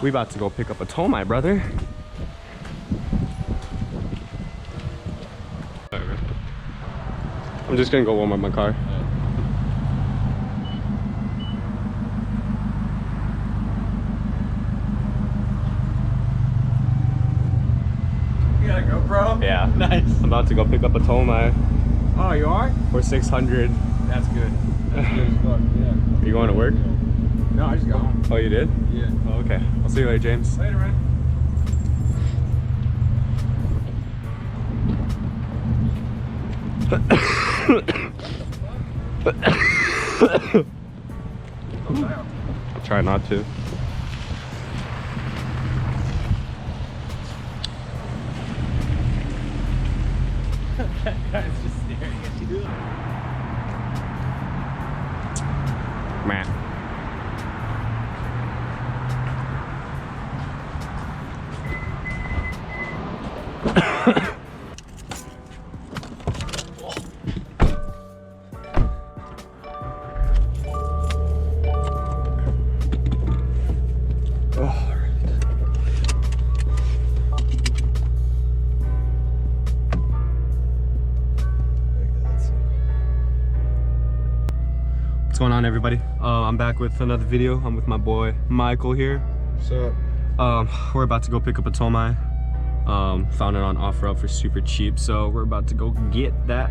We about to go pick up a Tomei, brother. I'm just gonna go warm up my car. You got a GoPro? Yeah. Nice. I'm about to go pick up a Tomei. Oh, you are? For 600. That's good. That's good as fuck, yeah. Are you going to work? No, I just got home. Oh, you did? Yeah. Oh, okay. I'll see you later, James. Later, man. Try not to. That guy's just staring at you. Man. What's going on, everybody? I'm back with another video. I'm with my boy Michael here. What's up? We're about to go pick up a Tomei. Found it on OfferUp for super cheap, so we're about to go get that.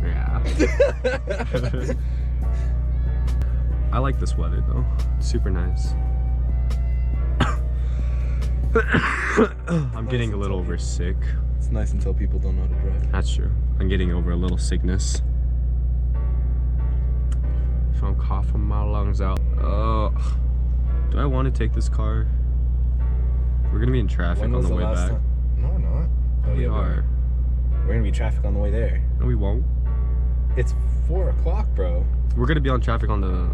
Yeah. I like this weather though. It's super nice. I'm getting a little over sick. It's nice until people don't know how to drive. That's true. I'm getting over a little sickness. So I'm coughing my lungs out. Do I want to take this car? We're gonna be in traffic on the way back. No, we're not. Oh, we are. We're gonna be traffic on the way there. No, we won't. It's 4 o'clock, bro. We're gonna be on traffic on the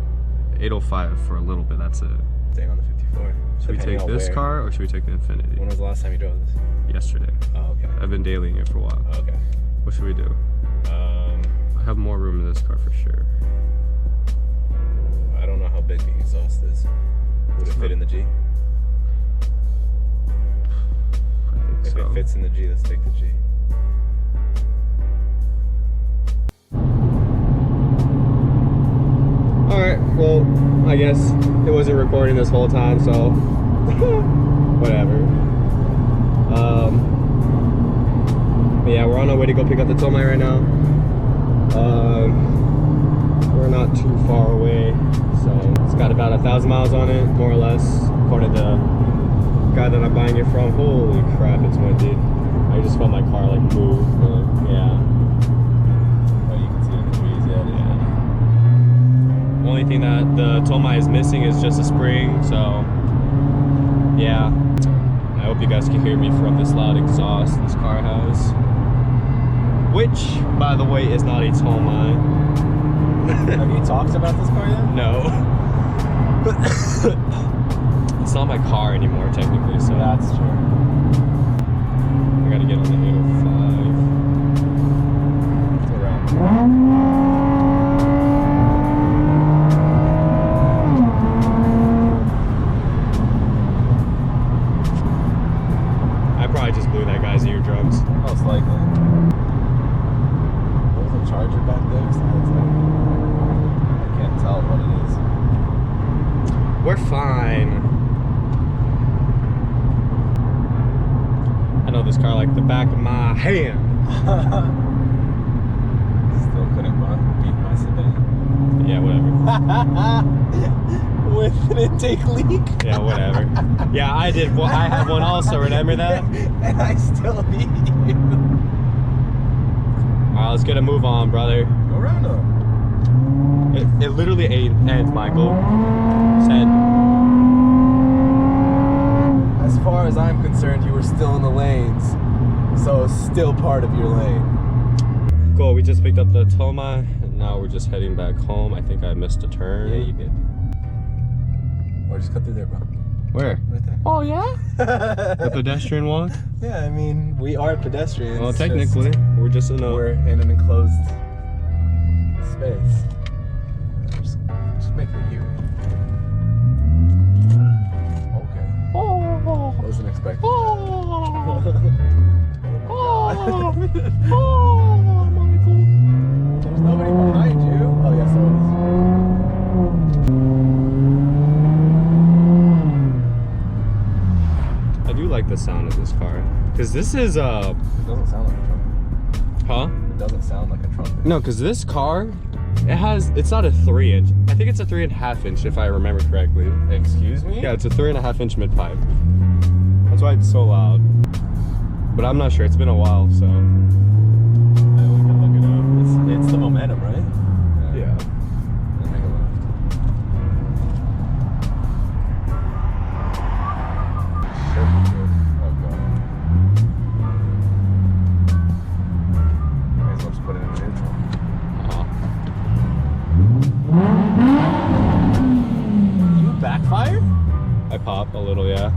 805 for a little bit. That's it. Staying on the 54. Should we take this car or should we take the Infinity? When was the last time you drove this? Yesterday. Oh, okay. I've been dailying it for a while. Oh, okay. What should we do? I have more room in this car for sure. I don't know how big the exhaust is. Would it fit in the G? I think If so. it fits in the G, let's take the G. Alright, well, I guess it wasn't recording this whole time, so whatever. But yeah, we're on our way to go pick up the Tomei right now. We're not too far away, so it's got about 1,000 miles on it, more or less, according to the guy that I'm buying it from. Holy crap, it's windy. I just felt my car like move, but yeah. Oh, you can see it in the trees, yeah. Only thing that the Tomei is missing is just a spring, so yeah. I hope you guys can hear me from this loud exhaust this car has. Which, by the way, is not a Tomei. Have you talked about this car yet? No. It's not my car anymore, technically, so That's true. I gotta get on the 805. It's around. I probably just blew that guy's eardrums. Most likely. There's a charger back there, so it's like, I can't tell what it is. We're fine. I know this car like the back of my hand. Still couldn't beat my sedan. Yeah, whatever. With an intake leak. Yeah, whatever. Yeah, I did. Well, I had one also. Remember that? And I still beat you. All right, let's get a move on, brother. Go around though. It literally ends, Michael. Said. As far as I'm concerned, you were still in the lanes, so it's still part of your lane. Cool. We just picked up the Tomei, and now we're just heading back home. I think I missed a turn. Yeah, you did. Or just cut through there, bro. Where? Right there. Oh yeah. The pedestrian walk. Yeah, I mean, we are pedestrians. Well, technically, we're just in a. We're in an enclosed space. Just make the U. Oh, Michael. There's nobody behind you. Oh, yes, there is. I do like the sound of this car. Because this is It doesn't sound like a trumpet. Huh? It doesn't sound like a trumpet. No, because this car, it's not a 3-inch. I think it's a 3.5 inch if I remember correctly. Excuse me? Yeah, it's a 3.5 inch mid pipe. That's why it's so loud. But I'm not sure, it's been a while, so. Yeah, we can look it up. It's the momentum, right? Yeah. Then make a left. Sure, sure. Oh, God. Might as well just put it in neutral. You backfire? I pop a little, yeah.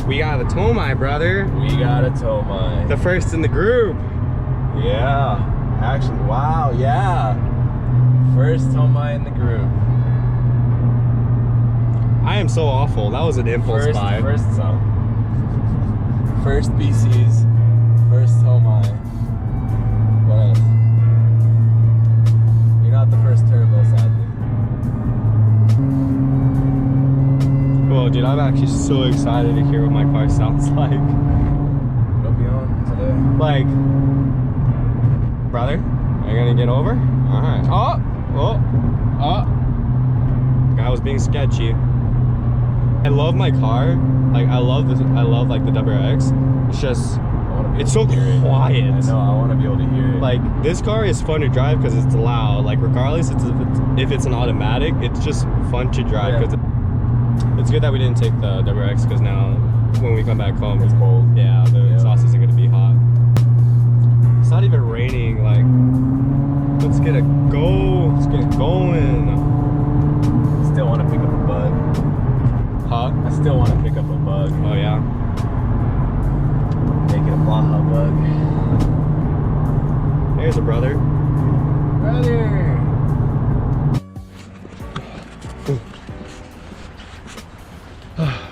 We got a Tomei, brother. We got a Tomei. The first in the group. Yeah. Actually, wow, yeah. First Tomei in the group. I am so awful. That was an impulse buy. First BC's. First Tomei. What else? You're not the first turbo, sadly. Well, dude, I'm actually so excited to hear what my car sounds like. What'll be on today? Like, brother, are you gonna get over? All right. Oh. Guy was being sketchy. I love my car. Like, I love this. I love like the WRX. It's just, it's so quiet. I know. I want to be able to hear it. Like, this car is fun to drive because it's loud. Like, regardless, if it's an automatic, it's just fun to drive because. It's good that we didn't take the WRX because now when we come back home, it's cold. Yeah, the exhaust isn't going to be hot. It's not even raining. Like, let's get it go. Let's get it going. Still want to pick up a bug. Huh? I still want to pick up a bug. Oh yeah. Make it a Baja bug. There's a brother. Brother.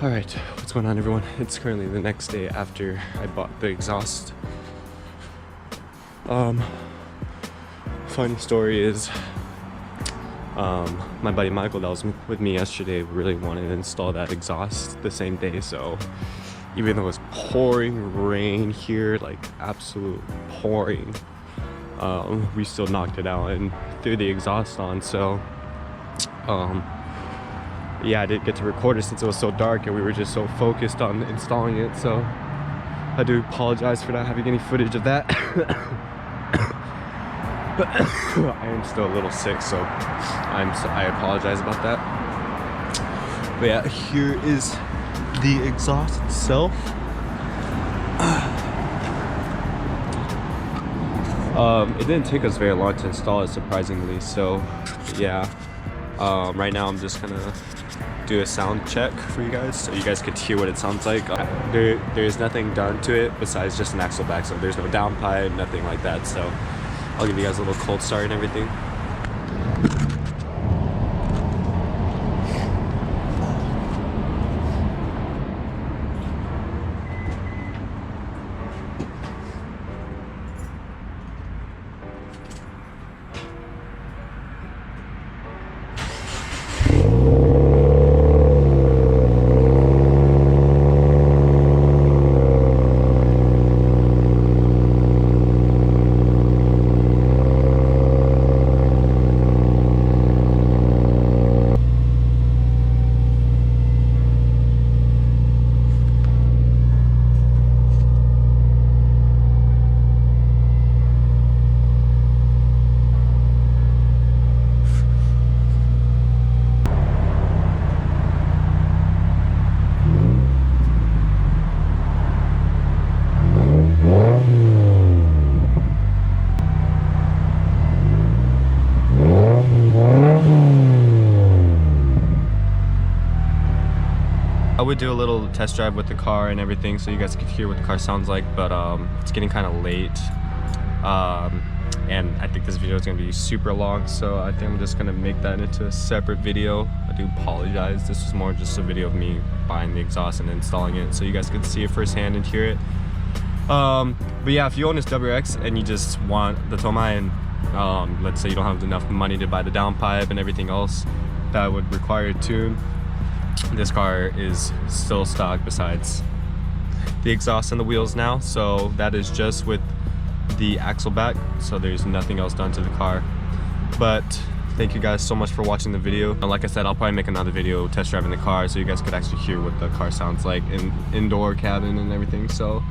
All right, what's going on, everyone? It's currently the next day after I bought the exhaust. Funny story is, my buddy Michael that was with me yesterday really wanted to install that exhaust the same day. So even though it was pouring rain here, like absolute pouring, we still knocked it out and threw the exhaust on. So yeah, I didn't get to record it since it was so dark and we were just so focused on installing it. So I do apologize for not having any footage of that. But I am still a little sick, so I apologize about that. But yeah, here is the exhaust itself. It didn't take us very long to install it, surprisingly. So yeah, right now I'm just gonna do a sound check for you guys so you guys could hear what it sounds like. There's nothing done to it besides just an axle back, so there's no downpipe, nothing like that. So I'll give you guys a little cold start and everything. I would do a little test drive with the car and everything so you guys could hear what the car sounds like, but it's getting kind of late. And I think this video is gonna be super long, so I think I'm just gonna make that into a separate video. I do apologize. This was more just a video of me buying the exhaust and installing it, so you guys could see it firsthand and hear it. But yeah, if you own this WRX and you just want the Tomei, and let's say you don't have enough money to buy the downpipe and everything else that would require a tune, this car is still stock besides the exhaust and the wheels now. So that is just with the axle back, so there's nothing else done to the car. But thank you guys so much for watching the video, and like I said, I'll probably make another video test driving the car so you guys could actually hear what the car sounds like in indoor cabin and everything. So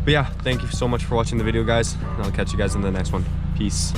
but yeah, thank you so much for watching the video, guys, and I'll catch you guys in the next one. Peace.